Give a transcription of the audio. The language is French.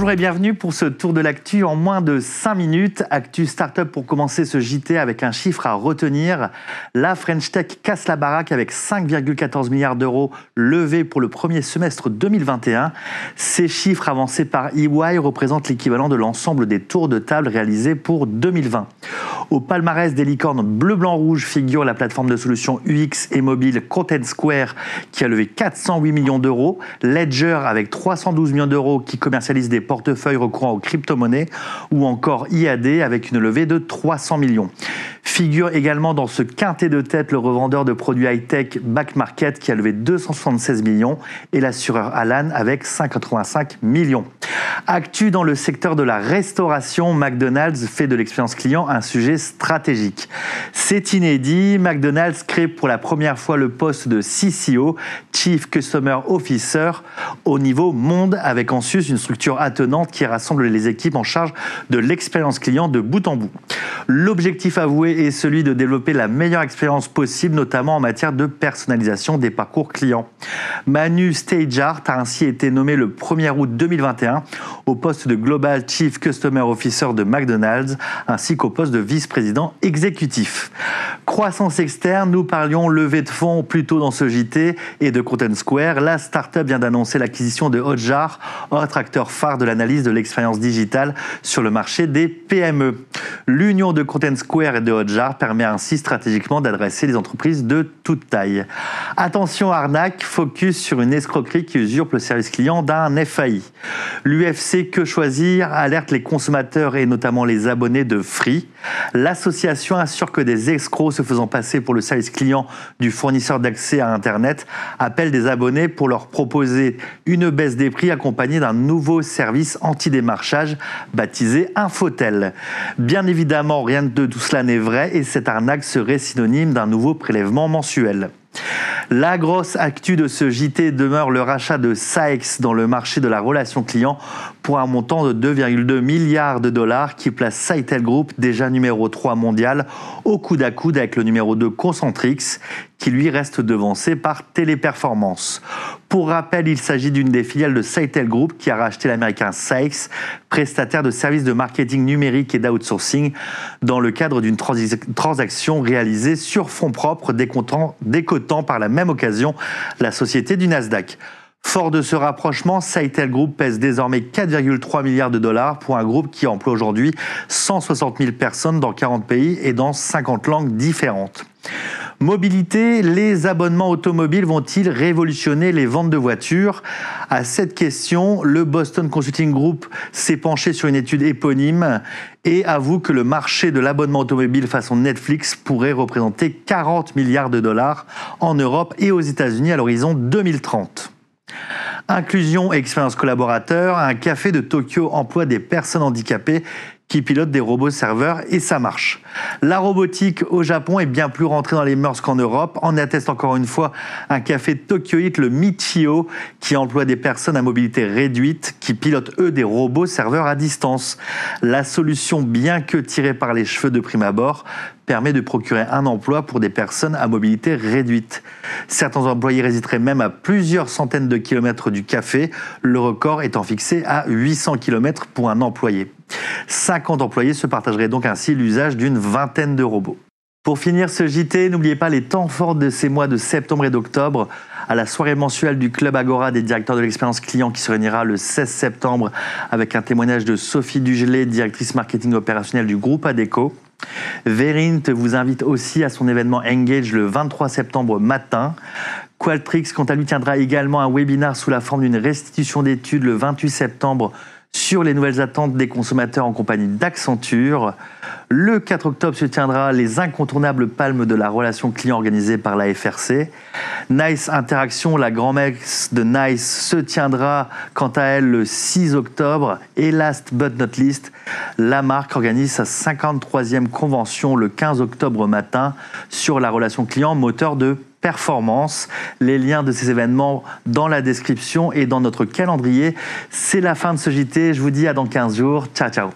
Bonjour et bienvenue pour ce tour de l'actu en moins de 5 minutes. Actu Startup pour commencer ce JT avec un chiffre à retenir. La French Tech casse la baraque avec 5,14 milliards d'euros levés pour le premier semestre 2021. Ces chiffres avancés par EY représentent l'équivalent de l'ensemble des tours de table réalisés pour 2020. Au palmarès des licornes bleu, blanc, rouge figure la plateforme de solutions UX et mobile Content Square qui a levé 408 millions d'euros. Ledger avec 312 millions d'euros qui commercialise des portefeuilles recourant aux crypto-monnaies ou encore IAD avec une levée de 300 millions. Figure également dans ce quintet de tête le revendeur de produits high-tech Back Market qui a levé 276 millions et l'assureur Alan avec 185 millions. Actu dans le secteur de la restauration, McDonald's fait de l'expérience client un sujet stratégique. C'est inédit, McDonald's crée pour la première fois le poste de CCO, Chief Customer Officer, au niveau monde avec en sus une structure attenante qui rassemble les équipes en charge de l'expérience client de bout en bout. L'objectif avoué est celui de développer la meilleure expérience possible, notamment en matière de personnalisation des parcours clients. Manu Stagehart a ainsi été nommé le 1er août 2021 au poste de Global Chief Customer Officer de McDonald's, ainsi qu'au poste de vice-président exécutif. Croissance externe, nous parlions levée de fonds plus tôt dans ce JT et de Content Square. La start-up vient d'annoncer l'acquisition de Hotjar, autre acteur phare de l'analyse de l'expérience digitale sur le marché des PME. L'union de Content Square et de Hotjar permet ainsi stratégiquement d'adresser les entreprises de toute taille. Attention arnaque, focus sur une escroquerie qui usurpe le service client d'un FAI. L'UFC Que Choisir alerte les consommateurs et notamment les abonnés de Free. L'association assure que des escrocs se faisant passer pour le service client du fournisseur d'accès à Internet appellent des abonnés pour leur proposer une baisse des prix accompagnée d'un nouveau service anti-démarchage baptisé Infotel. Bien évidemment, rien de tout cela n'est vrai et cette arnaque serait synonyme d'un nouveau prélèvement mensuel. La grosse actu de ce JT demeure le rachat de Saex dans le marché de la relation client pour un montant de 2,2 milliards de dollars qui place Sitel Group, déjà numéro 3 mondial, au coude à coude avec le numéro 2 Concentrix, qui lui reste devancé par Téléperformance. Pour rappel, il s'agit d'une des filiales de Sitel Group qui a racheté l'américain Saex, prestataire de services de marketing numérique et d'outsourcing, dans le cadre d'une transaction réalisée sur fonds propres, décotant par la même occasion la société du Nasdaq. Fort de ce rapprochement, Sitel Group pèse désormais 4,3 milliards de dollars pour un groupe qui emploie aujourd'hui 160 000 personnes dans 40 pays et dans 50 langues différentes. Mobilité, les abonnements automobiles vont-ils révolutionner les ventes de voitures ? À cette question, le Boston Consulting Group s'est penché sur une étude éponyme et avoue que le marché de l'abonnement automobile façon Netflix pourrait représenter 40 milliards de dollars en Europe et aux États-Unis à l'horizon 2030. Inclusion et expérience collaborateur, un café de Tokyo emploie des personnes handicapées qui pilotent des robots serveurs et ça marche. La robotique au Japon est bien plus rentrée dans les mœurs qu'en Europe. En atteste encore une fois un café tokyoïte, le Michio, qui emploie des personnes à mobilité réduite qui pilotent eux des robots serveurs à distance. La solution, bien que tirée par les cheveux de prime abord, permet de procurer un emploi pour des personnes à mobilité réduite. Certains employés résideraient même à plusieurs centaines de kilomètres du café, le record étant fixé à 800 kilomètres pour un employé. 50 employés se partageraient donc ainsi l'usage d'une vingtaine de robots. Pour finir ce JT, n'oubliez pas les temps forts de ces mois de septembre et d'octobre à la soirée mensuelle du Club Agora des directeurs de l'expérience client qui se réunira le 16 septembre avec un témoignage de Sophie Dugelet, directrice marketing opérationnelle du groupe Adecco. Verint vous invite aussi à son événement Engage le 23 septembre matin. Qualtrics, quant à lui, tiendra également un webinaire sous la forme d'une restitution d'études le 28 septembre sur les nouvelles attentes des consommateurs en compagnie d'Accenture. Le 4 octobre se tiendra les incontournables palmes de la relation client organisée par la FRC. Nice Interaction, la grand-messe de Nice, se tiendra quant à elle le 6 octobre. Et last but not least, la marque organise sa 53e convention le 15 octobre matin sur la relation client, moteur de performance. Les liens de ces événements dans la description et dans notre calendrier. C'est la fin de ce JT. Je vous dis à dans 15 jours. Ciao, ciao.